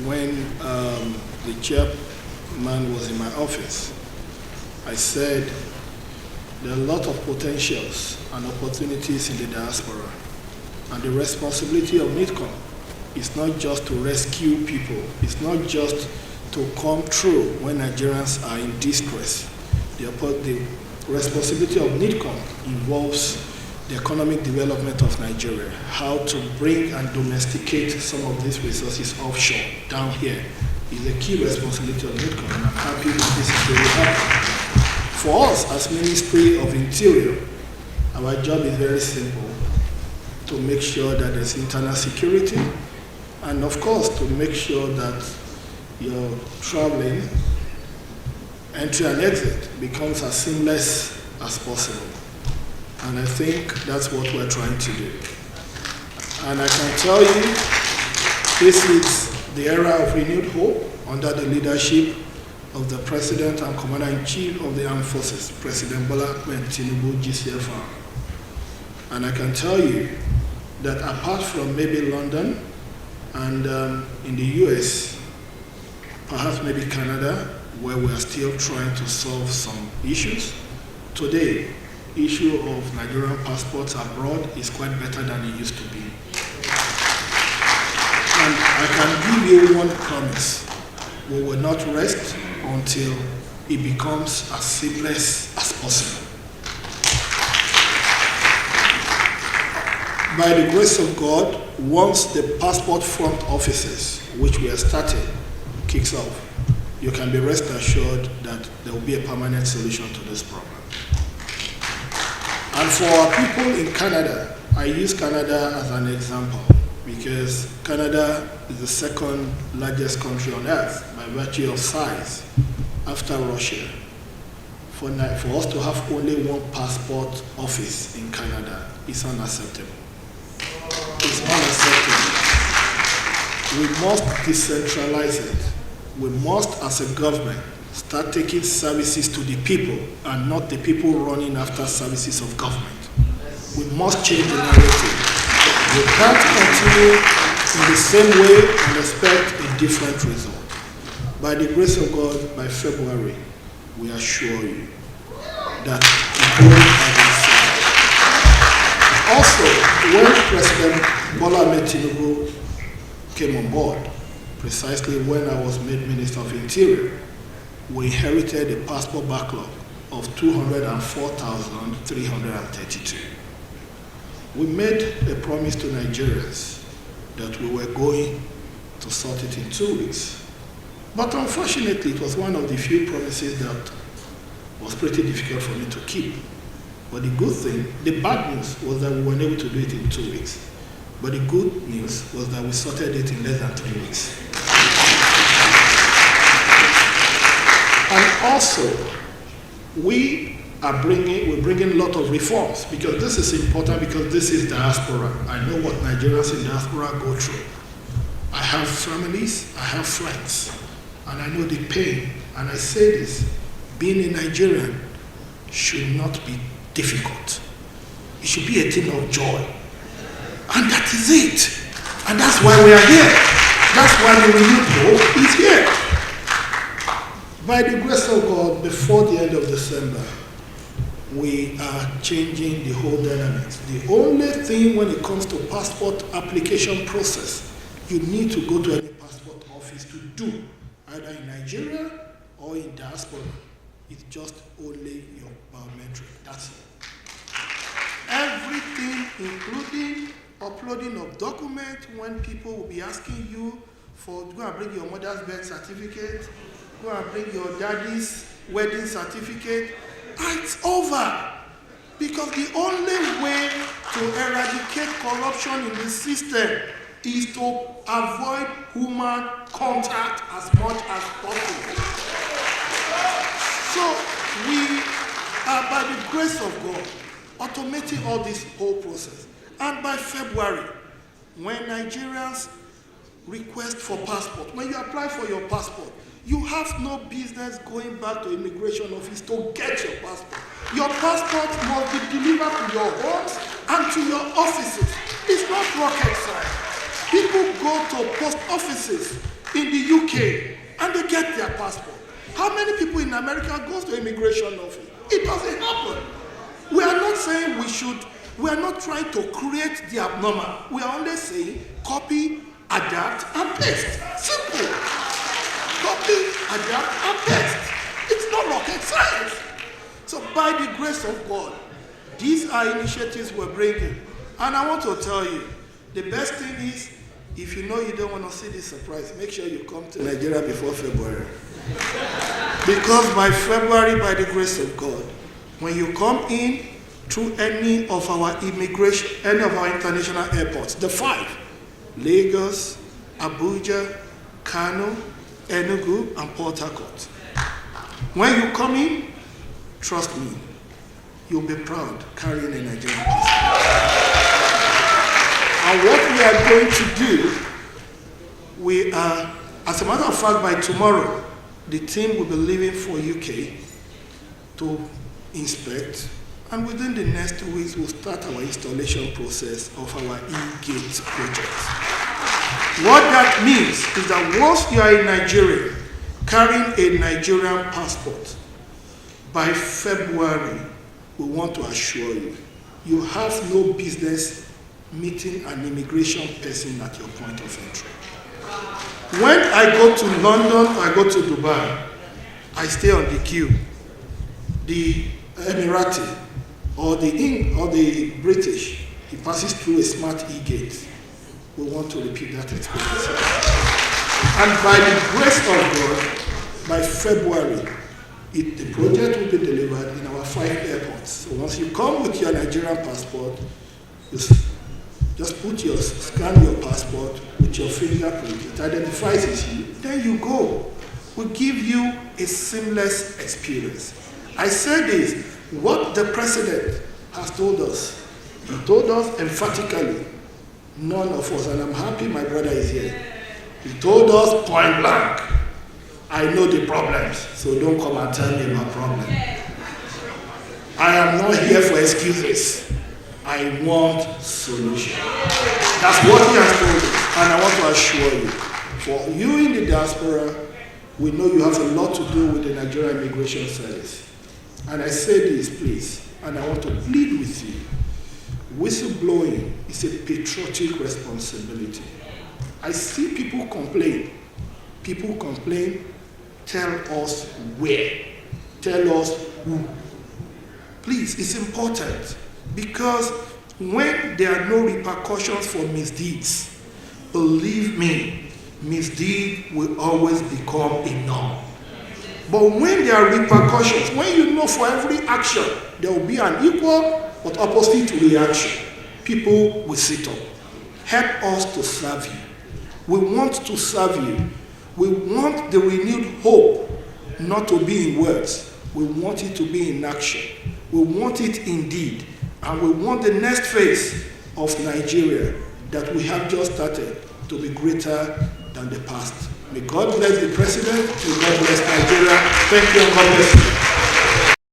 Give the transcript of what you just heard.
when the chairman was in my office, I said there are a lot of potentials and opportunities in the diaspora, and the responsibility of NITCOM is not just to rescue people, it's not just to come through when Nigerians are in distress. The responsibility of NITCOM involves the economic development of Nigeria, how to bring and domesticate some of these resources offshore, down here, is a key responsibility of NITCOM, and I'm happy that this is really happening. For us, as Ministry of Interior, our job is very simple: to make sure that there's internal security, and of course, to make sure that your traveling, entry and exit, becomes as seamless as possible. And I think that's what we're trying to do. And I can tell you, this is the era of renewed hope under the leadership of the President and Commander-in-Chief of the Armed Forces, President Bola Ahmed Tinubu, GCFR. And I can tell you that apart from maybe London and in the US, perhaps maybe Canada, where we are still trying to solve some issues, today, issue of Nigerian passports abroad is quite better than it used to be. And I can give you one promise: we will not rest until it becomes as seamless as possible. By the grace of God, once the passport front offices, which we have started, kicks off, you can be rest assured that there will be a permanent solution to this problem. And for our people in Canada, I use Canada as an example because Canada is the second largest country on earth by virtue of size after Russia. For us to have only one passport office in Canada is unacceptable. It's unacceptable. We must decentralize it. We must, as a government, start taking services to the people and not the people running after services of government. We must change the narrative. We can't continue in the same way and expect a different result. By the grace of God, by February, we assure you that the goal has been set. Also, when President Bola Ahmed Tinubu came on board, precisely when I was made Minister of Interior, we inherited a passport backlog of 204,332. We made a promise to Nigerians that we were going to sort it in 2 weeks. But unfortunately, it was one of the few promises that was pretty difficult for me to keep. But the good thing, the bad news was that we weren't able to do it in 2 weeks. But the good news was that we sorted it in less than 3 weeks. And also, we're bringing a lot of reforms, because this is important, because this is diaspora. I know what Nigerians in diaspora go through. I have families, I have friends, and I know the pain. And I say this: being a Nigerian should not be difficult. It should be a thing of joy. And that is it. And that's why we are here. That's why the renewed hope is here. By the grace of God, before the end of December, we are changing the whole dynamics. The only thing when it comes to passport application process, you need to go to any passport office to do, either in Nigeria or in diaspora. It's just only your biometric. That's it. Everything, including uploading of documents, when people will be asking you for, go and bring your mother's birth certificate, go and bring your daddy's wedding certificate. It's over. Because the only way to eradicate corruption in the system is to avoid human contact as much as possible. So we are, by the grace of God, automating all this whole process. And by February, when Nigerians request for passport, when you apply for your passport, you have no business going back to immigration office to get your passport. Your passport must be delivered to your homes and to your offices. It's not rocket science. People go to post offices in the UK and they get their passport. How many people in America goes to immigration office? It doesn't happen. We are not saying we are not trying to create the abnormal. We are only saying copy, adapt, and paste. Simple. Copy, adapt, and paste. It's not rocket science. So by the grace of God, these are initiatives we're bringing. And I want to tell you, the best thing is, if you know you don't want to see this surprise, make sure you come to Nigeria before February. Because by February, by the grace of God, when you come in through any of our international airports, the 5, Lagos, Abuja, Kano, Enugu, and Port Harcourt. When you come in, trust me, you'll be proud carrying a Nigerian passport. And what we are going to do, we are, as a matter of fact, by tomorrow, the team will be leaving for UK to inspect, and within the next 2 weeks, we'll start our installation process of our e-gate project. What that means is that once you are in Nigeria, carrying a Nigerian passport, by February, we want to assure you, you have no business meeting an immigration person at your point of entry. When I go to London or I go to Dubai, I stay on the queue. The Emirati or the British, he passes through a smart e-gate. We want to repeat that experience. And by the grace of God, by February, the project will be delivered in our 5 airports. So once you come with your Nigerian passport, you just scan your passport with your fingerprint. It identifies it's you. Then you go. We give you a seamless experience. I say this, what the president has told us, he told us emphatically, none of us, and I'm happy my brother is here. He told us point blank, I know the problems, so don't come and tell me my problem. I am not here for excuses. I want solution. That's what he has told us, and I want to assure you, for you in the diaspora, we know you have a lot to do with the Nigerian Immigration Service. And I say this, please, and I want to plead with you. Whistleblowing is a patriotic responsibility. I see people complain. People complain, tell us where, tell us who. Please, it's important, because when there are no repercussions for misdeeds, believe me, misdeed will always become a norm. But when there are repercussions, when you know for every action there will be an equal but opposite reaction, people will sit up. Help us to serve you. We want to serve you. We want the renewed hope not to be in words. We want it to be in action. We want it in deed. And we want the next phase of Nigeria that we have just started to be greater than the past. May God bless the President. May God bless Nigeria. Thank you and God bless you.